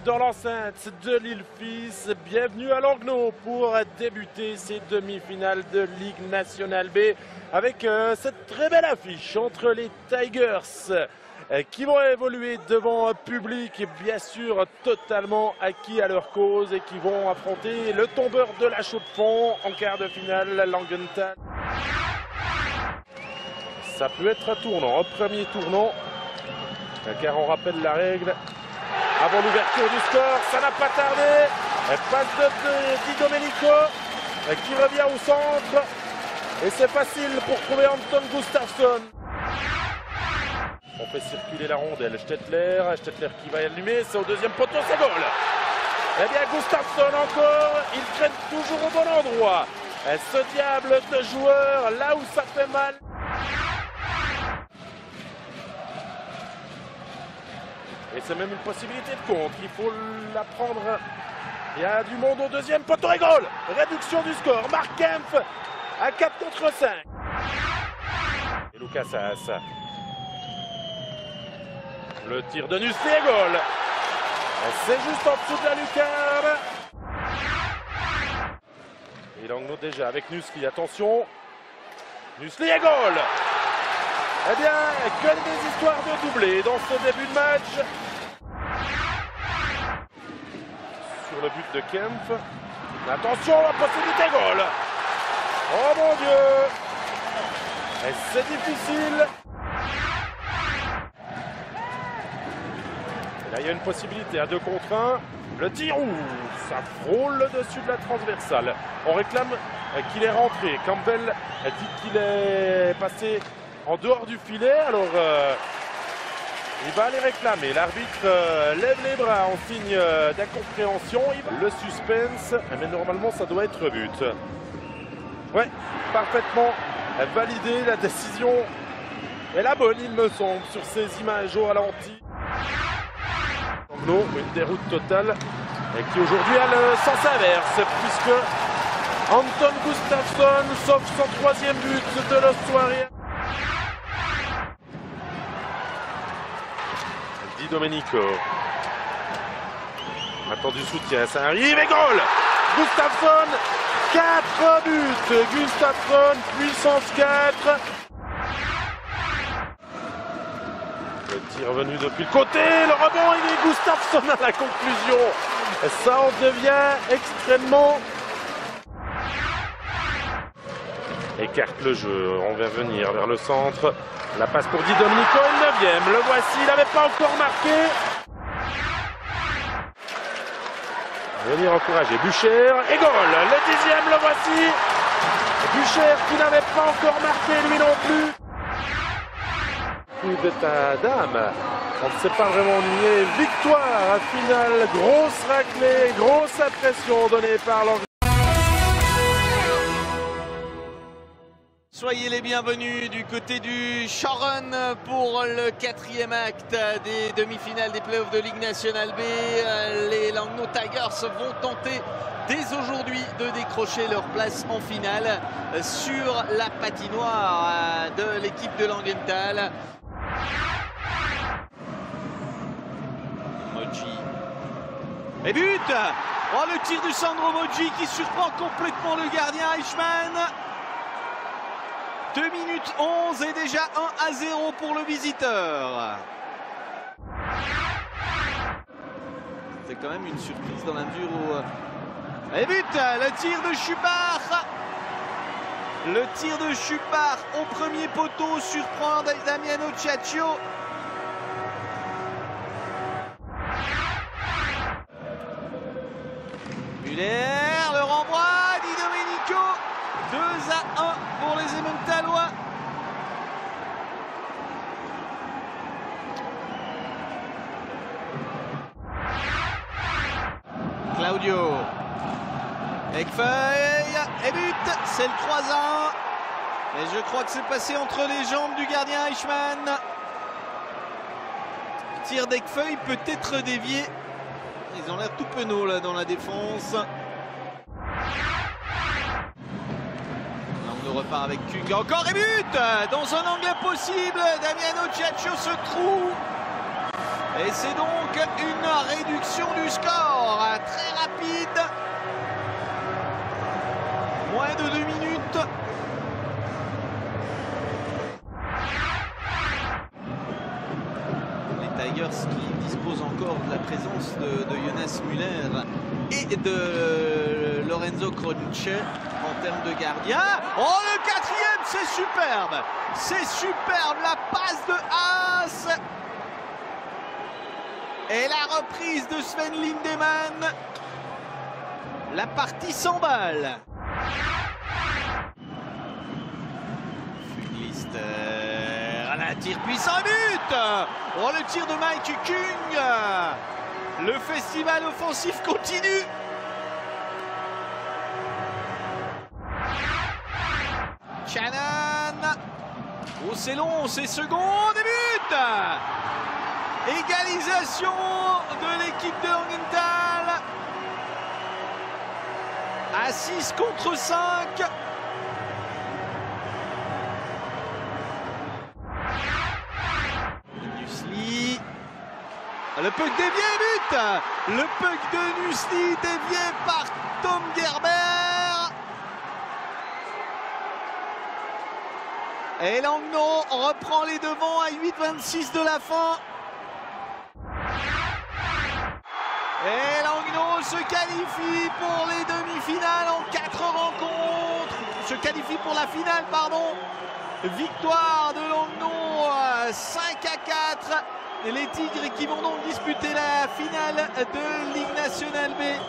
dans l'enceinte de Lille-Fils. Bienvenue à Langnau pour débuter ces demi-finales de Ligue Nationale B avec cette très belle affiche entre les Tigers qui vont évoluer devant un public bien sûr totalement acquis à leur cause et qui vont affronter le tombeur de la Chaux-de-Fonds en quart de finale, Langenthal. Ça peut être un tournant, un premier tournant, car on rappelle la règle. Avant l'ouverture du score, ça n'a pas tardé. Passe de Di Domenico qui revient au centre. Et c'est facile pour trouver Anton Gustafsson. On fait circuler la rondelle. Stettler qui va allumer, c'est au deuxième poteau, c'est goal. Eh bien Gustafsson encore, il traîne toujours au bon endroit. Ce diable de joueur, là où ça fait mal. Et c'est même une possibilité de contre, il faut la prendre. Il y a du monde au deuxième poteau et goal. Réduction du score, Mark Kempf à 4 contre 5. Et Lucas Haas. Le tir de Nussli et goal. C'est juste en dessous de la lucarne. Et Langnau déjà avec Nussli, attention. Nussli et goal. Eh bien, que des histoires de doublé dans ce début de match. Sur le but de Kempf. Attention, la possibilité goal. Oh mon Dieu. Et c'est difficile. Et là, il y a une possibilité à 2 contre 1. Le tir, ça frôle le dessus de la transversale. On réclame qu'il est rentré. Campbell a dit qu'il est passé en dehors du filet, alors il va aller réclamer. L'arbitre lève les bras en signe d'incompréhension. Le suspense, mais normalement ça doit être but. Ouais, parfaitement validé. La décision est la bonne, il me semble, sur ces images au ralenti. Langnau, une déroute totale et qui aujourd'hui a le sens inverse, puisque Anton Gustafsson sauve son 3e but de la soirée. Di Domenico. Attendu soutien, ça arrive et goal. Gustafsson, 4 buts. Gustafsson, puissance 4. Le tir venu depuis le côté, le rebond, il est Gustafsson à la conclusion. Ça en devient extrêmement... Écarte le jeu, on va venir vers le centre. La passe pour Di Domenico, le 9e. Le voici, il n'avait pas encore marqué. Venir encourager Bucher et goal. Le 10e, le voici. Bucher qui n'avait pas encore marqué lui non plus. Coup d'état d'âme. On ne s'est pas vraiment ennuyé. Victoire finale, grosse raclée, grosse impression donnée par l'Angleterre. Soyez les bienvenus du côté du Shoren pour le 4e acte des demi-finales des playoffs de Ligue Nationale B. Les Langnau Tigers vont tenter dès aujourd'hui de décrocher leur place en finale sur la patinoire de l'équipe de Langenthal. Moji. Et but! Oh, le tir du Sandro Moji qui surprend complètement le gardien Eichmann. 2 minutes 11 et déjà 1-0 pour le visiteur. C'est quand même une surprise dans la mesure où... Et but, le tir de Schubach. Le tir de Schubach au premier poteau surprend Damiano Ciaccio. Muller, le renvoi, Di Domenico. 2-1 pour les Emmenthalois. Claudio. Ekfeuille et but. C'est le 3-1. Et je crois que c'est passé entre les jambes du gardien Eichmann. Tir d'Ekfeuille peut être dévié. Ils ont l'air tout penauds là dans la défense. Repart avec Kung, encore et but dans un angle impossible. Damiano Ciaccio se trouve Et c'est donc une réduction du score très rapide. Moins de 2 minutes. Les Tigers qui disposent encore de la présence de Jonas Müller et de Lorenzo Croce en termes de gardien. Oh, le quatrième, c'est superbe. C'est superbe, la passe de Haas. Et la reprise de Sven Lindemann. La partie s'emballe. Fuglist un tir puissant, but. Oh, le tir de Mike Kung. Le festival offensif continue. Shannon. Oh, c'est long, c'est second, et but. Égalisation de l'équipe de Langenthal. À 6 contre 5. Nussli. Le puck dévié, but. Le puck de Nussli dévié par Tom Gerber. Et Langnau reprend les devants à 8:26 de la fin. Et Langnau se qualifie pour les demi-finales en 4 rencontres. Se qualifie pour la finale, pardon. Victoire de Langnau 5-4. Et les Tigres qui vont donc disputer la finale de Ligue nationale B.